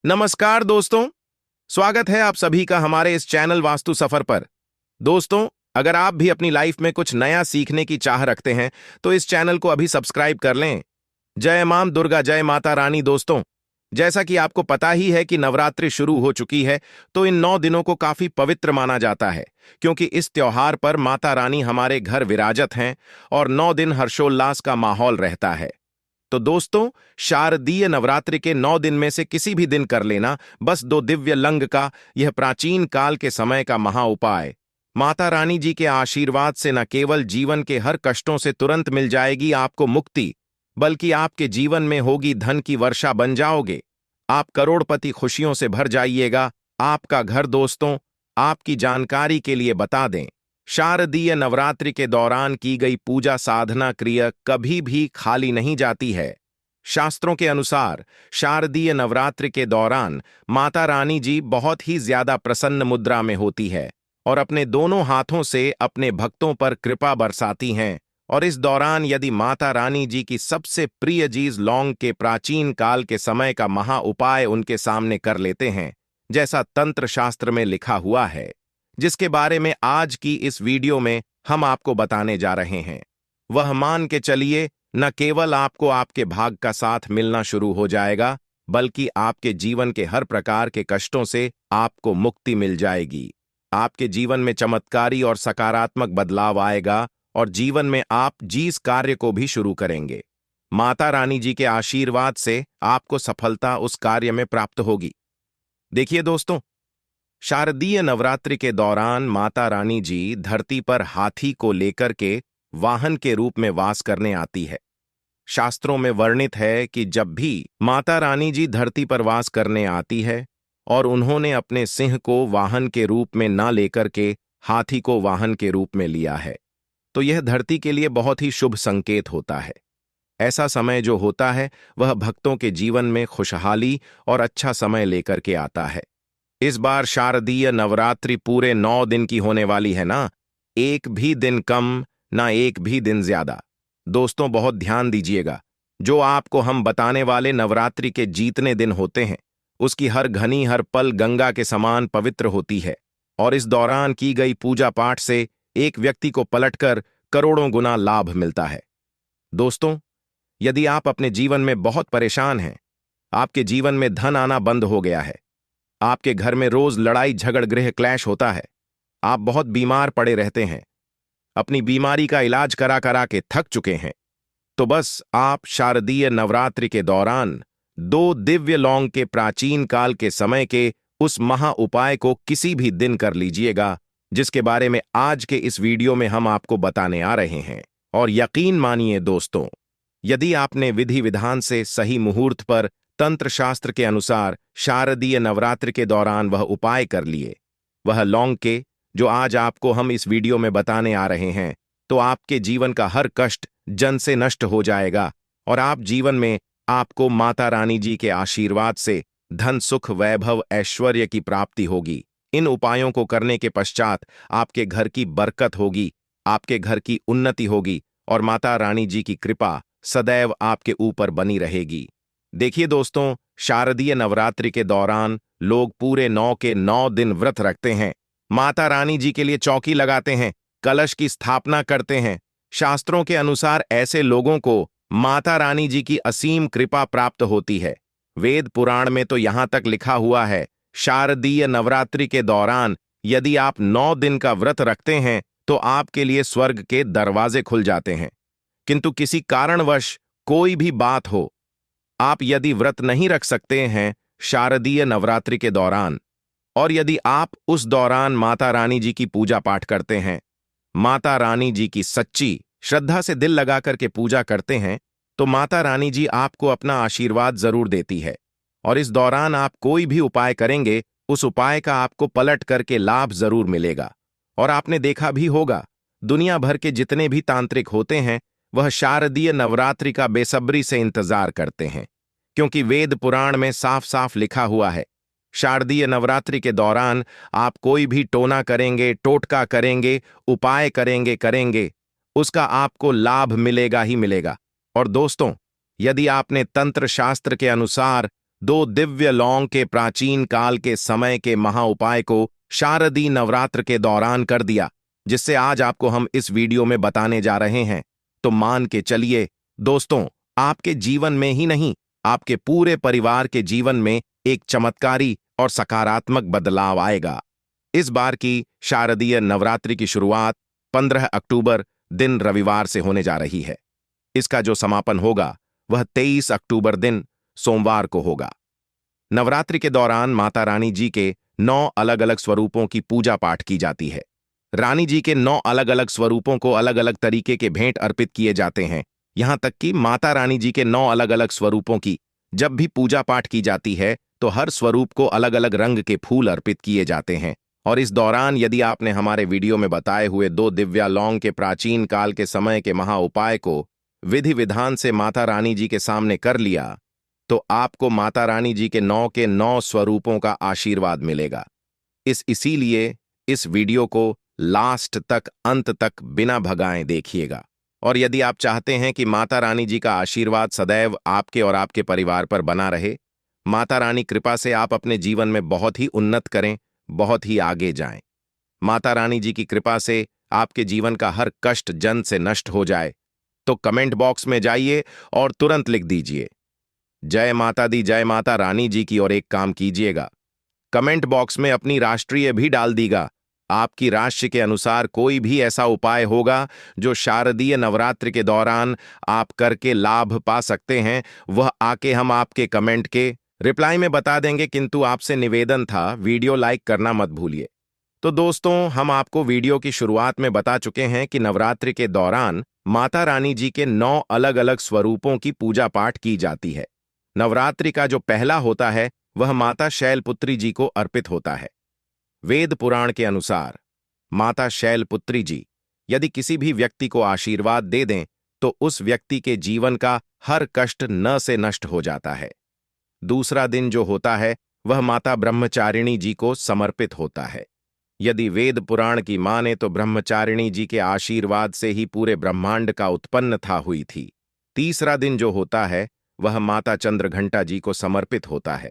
नमस्कार दोस्तों। स्वागत है आप सभी का हमारे इस चैनल वास्तु सफर पर। दोस्तों, अगर आप भी अपनी लाइफ में कुछ नया सीखने की चाह रखते हैं तो इस चैनल को अभी सब्सक्राइब कर लें। जय मां दुर्गा, जय माता रानी। दोस्तों, जैसा कि आपको पता ही है कि नवरात्रि शुरू हो चुकी है, तो इन 9 दिनों को काफी पवित्र माना जाता है, क्योंकि इस त्योहार पर माता रानी हमारे घर विराजत हैं और 9 दिन हर्षोल्लास का माहौल रहता है। तो दोस्तों, शारदीय नवरात्रि के 9 दिन में से किसी भी दिन कर लेना बस 2 दिव्य लंग का यह प्राचीन काल के समय का महा उपाय माता रानी जी के आशीर्वाद से न केवल जीवन के हर कष्टों से तुरंत मिल जाएगी आपको मुक्ति, बल्कि आपके जीवन में होगी धन की वर्षा बन जाओगे। आप करोड़पति खुशियों से भर जाइएगा। आपका घर दोस्तों, आपकी जानकारी के लिए बता दें, शारदीय नवरात्रि के दौरान की गई पूजा साधना क्रिया कभी भी खाली नहीं जाती है। शास्त्रों के अनुसार शारदीय नवरात्रि के दौरान माता रानी जी बहुत ही ज्यादा प्रसन्न मुद्रा में होती है और अपने दोनों हाथों से अपने भक्तों पर कृपा बरसाती हैं। और इस दौरान यदि माता रानी जी की सबसे प्रिय चीज लौंग के प्राचीन काल के समय का महा उपाय उनके सामने कर लेते हैं, जैसा तंत्र शास्त्र में लिखा हुआ है, जिसके बारे में आज की इस वीडियो में हम आपको बताने जा रहे हैं, वह मान के चलिए न केवल आपको आपके भाग का साथ मिलना शुरू हो जाएगा, बल्कि आपके जीवन के हर प्रकार के कष्टों से आपको मुक्ति मिल जाएगी। आपके जीवन में चमत्कारी और सकारात्मक बदलाव आएगा और जीवन में आप जिस कार्य को भी शुरू करेंगे, माता रानी जी के आशीर्वाद से आपको सफलता उस कार्य में प्राप्त होगी। देखिए दोस्तों, शारदीय नवरात्रि के दौरान माता रानी जी धरती पर हाथी को लेकर के वाहन के रूप में वास करने आती है। शास्त्रों में वर्णित है कि जब भी माता रानी जी धरती पर वास करने आती है और उन्होंने अपने सिंह को वाहन के रूप में ना लेकर के हाथी को वाहन के रूप में लिया है, तो यह धरती के लिए बहुत ही शुभ संकेत होता है। ऐसा समय जो होता है वह भक्तों के जीवन में खुशहाली और अच्छा समय लेकर के आता है। इस बार शारदीय नवरात्रि पूरे 9 दिन की होने वाली है ना, एक भी दिन कम ना एक भी दिन ज्यादा। दोस्तों, बहुत ध्यान दीजिएगा, जो आपको हम बताने वाले नवरात्रि के जीतने दिन होते हैं, उसकी हर घनी हर पल गंगा के समान पवित्र होती है और इस दौरान की गई पूजा पाठ से एक व्यक्ति को पलटकर करोड़ों गुना लाभ मिलता है। दोस्तों, यदि आप अपने जीवन में बहुत परेशान हैं, आपके जीवन में धन आना बंद हो गया है, आपके घर में रोज लड़ाई झगड़ गृह क्लैश होता है, आप बहुत बीमार पड़े रहते हैं, अपनी बीमारी का इलाज करा करा के थक चुके हैं, तो बस आप शारदीय नवरात्रि के दौरान 2 दिव्य लौंग के प्राचीन काल के समय के उस महा उपाय को किसी भी दिन कर लीजिएगा, जिसके बारे में आज के इस वीडियो में हम आपको बताने आ रहे हैं। और यकीन मानिए दोस्तों, यदि आपने विधि विधान से सही मुहूर्त पर तंत्र शास्त्र के अनुसार शारदीय नवरात्रि के दौरान वह उपाय कर लिए, वह लौंग के, जो आज आपको हम इस वीडियो में बताने आ रहे हैं, तो आपके जीवन का हर कष्ट जन से नष्ट हो जाएगा और आप जीवन में आपको माता रानी जी के आशीर्वाद से धन सुख वैभव ऐश्वर्य की प्राप्ति होगी। इन उपायों को करने के पश्चात आपके घर की बरकत होगी, आपके घर की उन्नति होगी और माता रानी जी की कृपा सदैव आपके ऊपर बनी रहेगी। देखिए दोस्तों, शारदीय नवरात्रि के दौरान लोग पूरे 9 के 9 दिन व्रत रखते हैं, माता रानी जी के लिए चौकी लगाते हैं, कलश की स्थापना करते हैं। शास्त्रों के अनुसार ऐसे लोगों को माता रानी जी की असीम कृपा प्राप्त होती है। वेद पुराण में तो यहां तक लिखा हुआ है, शारदीय नवरात्रि के दौरान यदि आप 9 दिन का व्रत रखते हैं तो आपके लिए स्वर्ग के दरवाजे खुल जाते हैं। किंतु किसी कारणवश कोई भी बात हो, आप यदि व्रत नहीं रख सकते हैं शारदीय नवरात्रि के दौरान, और यदि आप उस दौरान माता रानी जी की पूजा पाठ करते हैं, माता रानी जी की सच्ची श्रद्धा से दिल लगा करके पूजा करते हैं, तो माता रानी जी आपको अपना आशीर्वाद जरूर देती है। और इस दौरान आप कोई भी उपाय करेंगे, उस उपाय का आपको पलट करके लाभ जरूर मिलेगा। और आपने देखा भी होगा, दुनिया भर के जितने भी तांत्रिक होते हैं वह शारदीय नवरात्रि का बेसब्री से इंतजार करते हैं, क्योंकि वेद पुराण में साफ साफ लिखा हुआ है, शारदीय नवरात्रि के दौरान आप कोई भी टोना करेंगे, टोटका करेंगे, उपाय करेंगे, उसका आपको लाभ मिलेगा ही मिलेगा। और दोस्तों, यदि आपने तंत्र शास्त्र के अनुसार दो दिव्य लौंग के प्राचीन काल के समय के महाउपाय को शारदीय नवरात्र के दौरान कर दिया, जिससे आज आपको हम इस वीडियो में बताने जा रहे हैं। तो मान के चलिए दोस्तों, आपके जीवन में ही नहीं, आपके पूरे परिवार के जीवन में एक चमत्कारी और सकारात्मक बदलाव आएगा। इस बार की शारदीय नवरात्रि की शुरुआत 15 अक्टूबर दिन रविवार से होने जा रही है। इसका जो समापन होगा वह 23 अक्टूबर दिन सोमवार को होगा। नवरात्रि के दौरान माता रानी जी के 9 अलग अलग स्वरूपों की पूजा पाठ की जाती है। रानी जी के 9 अलग अलग स्वरूपों को अलग अलग तरीके के भेंट अर्पित किए जाते हैं। यहां तक कि माता रानी जी के 9 अलग अलग स्वरूपों की जब भी पूजा पाठ की जाती है तो हर स्वरूप को अलग अलग रंग के फूल अर्पित किए जाते हैं। और इस दौरान यदि आपने हमारे वीडियो में बताए हुए 2 दिव्या लौंग के प्राचीन काल के समय के महाउपाय को विधि विधान से माता रानी जी के सामने कर लिया तो आपको माता रानी जी के 9 के 9 स्वरूपों का आशीर्वाद मिलेगा। इसीलिए इस वीडियो को लास्ट तक, अंत तक बिना भगाए देखिएगा। और यदि आप चाहते हैं कि माता रानी जी का आशीर्वाद सदैव आपके और आपके परिवार पर बना रहे, माता रानी कृपा से आप अपने जीवन में बहुत ही उन्नत करें, बहुत ही आगे जाएं, माता रानी जी की कृपा से आपके जीवन का हर कष्ट जन से नष्ट हो जाए, तो कमेंट बॉक्स में जाइए और तुरंत लिख दीजिए जय माता दी, जय माता रानी जी की। और एक काम कीजिएगा, कमेंट बॉक्स में अपनी राष्ट्रीय भी डाल दीगा। आपकी राशि के अनुसार कोई भी ऐसा उपाय होगा जो शारदीय नवरात्रि के दौरान आप करके लाभ पा सकते हैं, वह आके हम आपके कमेंट के रिप्लाई में बता देंगे। किंतु आपसे निवेदन था, वीडियो लाइक करना मत भूलिए। तो दोस्तों, हम आपको वीडियो की शुरुआत में बता चुके हैं कि नवरात्रि के दौरान माता रानी जी के 9 अलग अलग स्वरूपों की पूजा पाठ की जाती है। नवरात्रि का जो पहला होता है वह माता शैलपुत्री जी को अर्पित होता है। वेद पुराण के अनुसार माता शैलपुत्री जी यदि किसी भी व्यक्ति को आशीर्वाद दे दें तो उस व्यक्ति के जीवन का हर कष्ट न से नष्ट हो जाता है। दूसरा दिन जो होता है वह माता ब्रह्मचारिणी जी को समर्पित होता है। यदि वेद पुराण की माने तो ब्रह्मचारिणी जी के आशीर्वाद से ही पूरे ब्रह्मांड का उत्पन्न था हुई थी। तीसरा दिन जो होता है वह माता चंद्रघंटा जी को समर्पित होता है।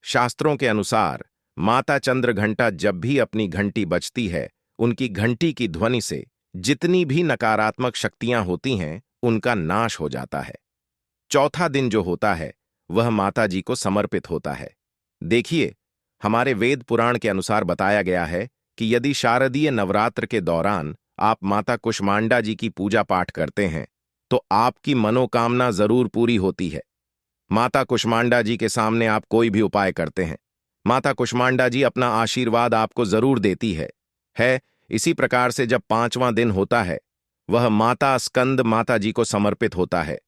शास्त्रों के अनुसार माता चंद्रघंटा जब भी अपनी घंटी बजती है, उनकी घंटी की ध्वनि से जितनी भी नकारात्मक शक्तियां होती हैं उनका नाश हो जाता है। चौथा दिन जो होता है वह माता जी को समर्पित होता है। देखिए, हमारे वेद पुराण के अनुसार बताया गया है कि यदि शारदीय नवरात्र के दौरान आप माता कुष्मांडा जी की पूजा पाठ करते हैं तो आपकी मनोकामना जरूर पूरी होती है। माता कुष्मांडा जी के सामने आप कोई भी उपाय करते हैं, माता कुष्मांडा जी अपना आशीर्वाद आपको जरूर देती है। इसी प्रकार से जब 5वां दिन होता है वह माता स्कंद माता जी को समर्पित होता है।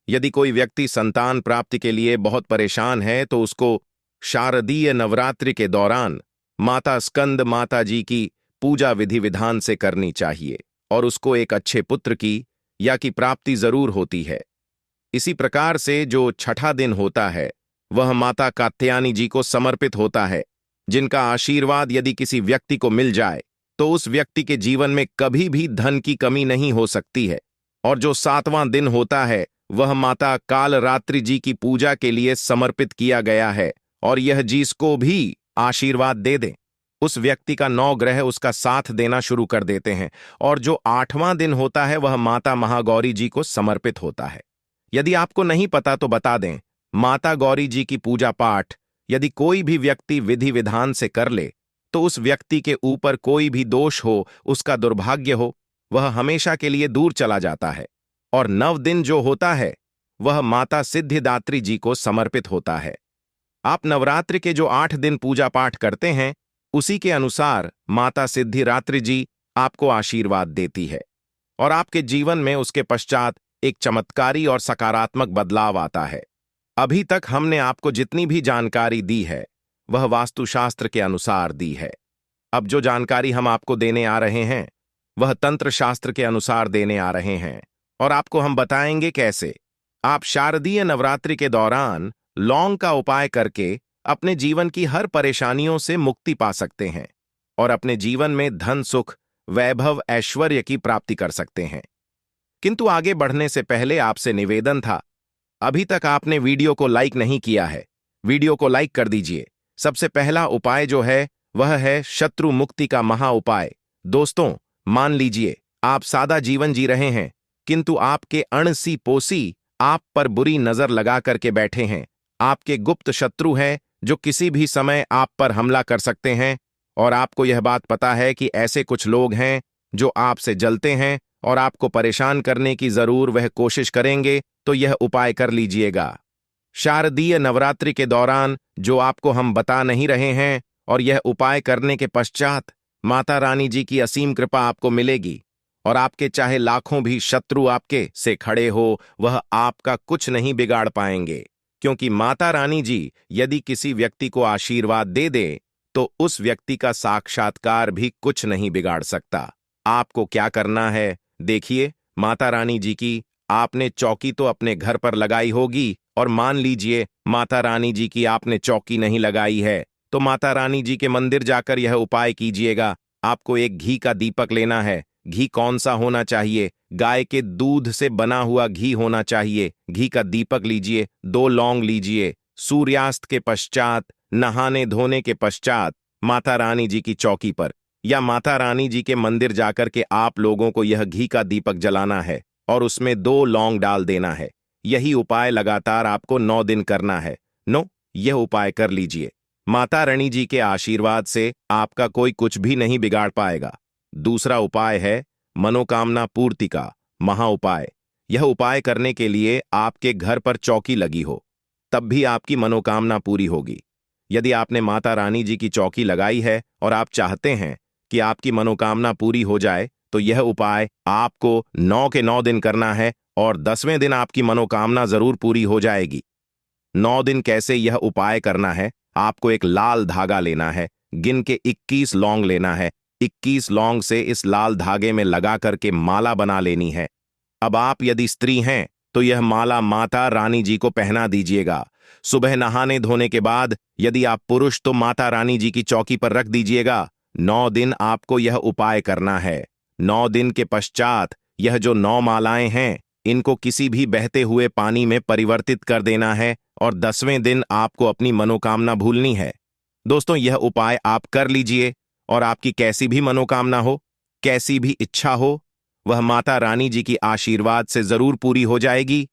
यदि कोई व्यक्ति संतान प्राप्ति के लिए बहुत परेशान है तो उसको शारदीय नवरात्रि के दौरान माता स्कंद माता जी की पूजा विधि विधान से करनी चाहिए और उसको एक अच्छे पुत्र की या की प्राप्ति जरूर होती है। इसी प्रकार से जो छठा दिन होता है वह माता कात्यायनी जी को समर्पित होता है, जिनका आशीर्वाद यदि किसी व्यक्ति को मिल जाए तो उस व्यक्ति के जीवन में कभी भी धन की कमी नहीं हो सकती है। और जो 7वां दिन होता है वह माता कालरात्रि जी की पूजा के लिए समर्पित किया गया है और यह जिसको भी आशीर्वाद दे दे उस व्यक्ति का 9 ग्रह उसका साथ देना शुरू कर देते हैं। और जो 8वां दिन होता है वह माता महागौरी जी को समर्पित होता है। यदि आपको नहीं पता तो बता दें, माता गौरी जी की पूजा पाठ यदि कोई भी व्यक्ति विधि विधान से कर ले तो उस व्यक्ति के ऊपर कोई भी दोष हो, उसका दुर्भाग्य हो, वह हमेशा के लिए दूर चला जाता है। और 9 दिन जो होता है वह माता सिद्धिदात्री जी को समर्पित होता है। आप नवरात्रि के जो 8 दिन पूजा पाठ करते हैं उसी के अनुसार माता सिद्धिदात्री जी आपको आशीर्वाद देती है और आपके जीवन में उसके पश्चात एक चमत्कारी और सकारात्मक बदलाव आता है। अभी तक हमने आपको जितनी भी जानकारी दी है वह वास्तुशास्त्र के अनुसार दी है। अब जो जानकारी हम आपको देने आ रहे हैं वह तंत्र शास्त्र के अनुसार देने आ रहे हैं और आपको हम बताएंगे कैसे आप शारदीय नवरात्रि के दौरान लौंग का उपाय करके अपने जीवन की हर परेशानियों से मुक्ति पा सकते हैं और अपने जीवन में धन, सुख, वैभव, ऐश्वर्य की प्राप्ति कर सकते हैं। किंतु आगे बढ़ने से पहले आपसे निवेदन था, अभी तक आपने वीडियो को लाइक नहीं किया है, वीडियो को लाइक कर दीजिए। सबसे पहला उपाय जो है वह है शत्रु मुक्ति का महा उपाय। दोस्तों, मान लीजिए आप सादा जीवन जी रहे हैं, किंतु आपके अणसी पोसी आप पर बुरी नजर लगा करके बैठे हैं। आपके गुप्त शत्रु हैं जो किसी भी समय आप पर हमला कर सकते हैं, और आपको यह बात पता है कि ऐसे कुछ लोग हैं जो आपसे जलते हैं और आपको परेशान करने की जरूर वह कोशिश करेंगे। तो यह उपाय कर लीजिएगा। शारदीय नवरात्रि के दौरान जो आपको हम बता नहीं रहे हैं, और यह उपाय करने के पश्चात माता रानी जी की असीम कृपा आपको मिलेगी, और आपके चाहे लाखों भी शत्रु आपके से खड़े हो, वह आपका कुछ नहीं बिगाड़ पाएंगे। क्योंकि माता रानी जी यदि किसी व्यक्ति को आशीर्वाद दे दे तो उस व्यक्ति का साक्षात्कार भी कुछ नहीं बिगाड़ सकता। आपको क्या करना है, देखिए, माता रानी जी की आपने चौकी तो अपने घर पर लगाई होगी, और मान लीजिए माता रानी जी की आपने चौकी नहीं लगाई है, तो माता रानी जी के मंदिर जाकर यह उपाय कीजिएगा। आपको एक घी का दीपक लेना है। घी कौन सा होना चाहिए? गाय के दूध से बना हुआ घी होना चाहिए। घी का दीपक लीजिए, 2 लौंग लीजिए। सूर्यास्त के पश्चात, नहाने धोने के पश्चात माता रानी जी की चौकी पर या माता रानी जी के मंदिर जाकर के आप लोगों को यह घी का दीपक जलाना है और उसमें 2 लौंग डाल देना है। यही उपाय लगातार आपको 9 दिन करना है। यह उपाय कर लीजिए। माता रानी जी के आशीर्वाद से आपका कोई कुछ भी नहीं बिगाड़ पाएगा। दूसरा उपाय है मनोकामना पूर्ति का महा उपाय। यह उपाय करने के लिए आपके घर पर चौकी लगी हो, तब भी आपकी मनोकामना पूरी होगी। यदि आपने माता रानी जी की चौकी लगाई है और आप चाहते हैं कि आपकी मनोकामना पूरी हो जाए, तो यह उपाय आपको 9 के 9 दिन करना है, और 10वें दिन आपकी मनोकामना जरूर पूरी हो जाएगी। 9 दिन कैसे यह उपाय करना है? आपको एक लाल धागा लेना है, गिन के 21 लौंग लेना है। 21 लौंग से इस लाल धागे में लगा करके माला बना लेनी है। अब आप यदि स्त्री हैं तो यह माला माता रानी जी को पहना दीजिएगा। सुबह नहाने धोने के बाद यदि आप पुरुष तो माता रानी जी की चौकी पर रख दीजिएगा। 9 दिन आपको यह उपाय करना है। 9 दिन के पश्चात यह जो 9 मालाएं हैं, इनको किसी भी बहते हुए पानी में परिवर्तित कर देना है, और 10वें दिन आपको अपनी मनोकामना भूलनी है। दोस्तों, यह उपाय आप कर लीजिए, और आपकी कैसी भी मनोकामना हो, कैसी भी इच्छा हो, वह माता रानी जी की आशीर्वाद से जरूर पूरी हो जाएगी।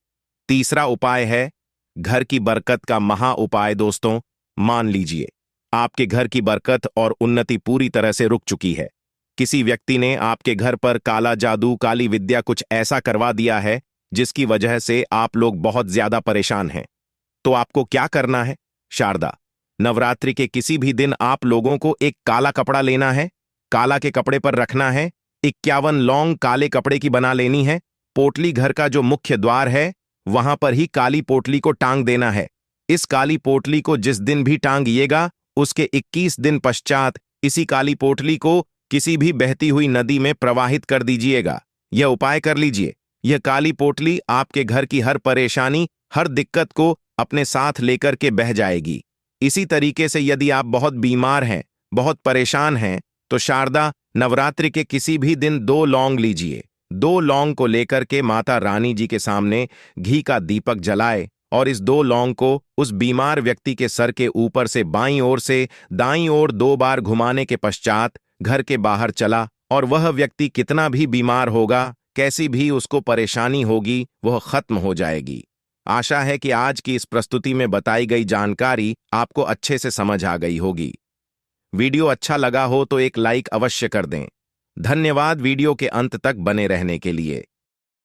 तीसरा उपाय है घर की बरकत का महा उपाय। दोस्तों, मान लीजिए आपके घर की बरकत और उन्नति पूरी तरह से रुक चुकी है। किसी व्यक्ति ने आपके घर पर काला जादू, काली विद्या कुछ ऐसा करवा दिया है जिसकी वजह से आप लोग बहुत ज्यादा परेशान हैं। तो आपको क्या करना है? शारदा नवरात्रि के किसी भी दिन आप लोगों को एक काला कपड़ा लेना है, काला के कपड़े पर रखना है। 51 लौंग काले कपड़े की बना लेनी है। पोटली घर का जो मुख्य द्वार है वहां पर ही काली पोटली को टांग देना है। इस काली पोटली को जिस दिन भी टांगिएगा, उसके 21 दिन पश्चात इसी काली पोटली को किसी भी बहती हुई नदी में प्रवाहित कर दीजिएगा। यह उपाय कर लीजिए। यह काली पोटली आपके घर की हर परेशानी, हर दिक्कत को अपने साथ लेकर के बह जाएगी। इसी तरीके से यदि आप बहुत बीमार हैं, बहुत परेशान हैं, तो शारदा नवरात्रि के किसी भी दिन 2 लौंग लीजिए। 2 लौंग को लेकर के माता रानी जी के सामने घी का दीपक जलाए, और इस 2 लौंग को उस बीमार व्यक्ति के सर के ऊपर से बाईं ओर से दाईं ओर 2 बार घुमाने के पश्चात घर के बाहर चला, और वह व्यक्ति कितना भी बीमार होगा, कैसी भी उसको परेशानी होगी, वह खत्म हो जाएगी। आशा है कि आज की इस प्रस्तुति में बताई गई जानकारी आपको अच्छे से समझ आ गई होगी। वीडियो अच्छा लगा हो तो एक लाइक अवश्य कर दें। धन्यवाद वीडियो के अंत तक बने रहने के लिए।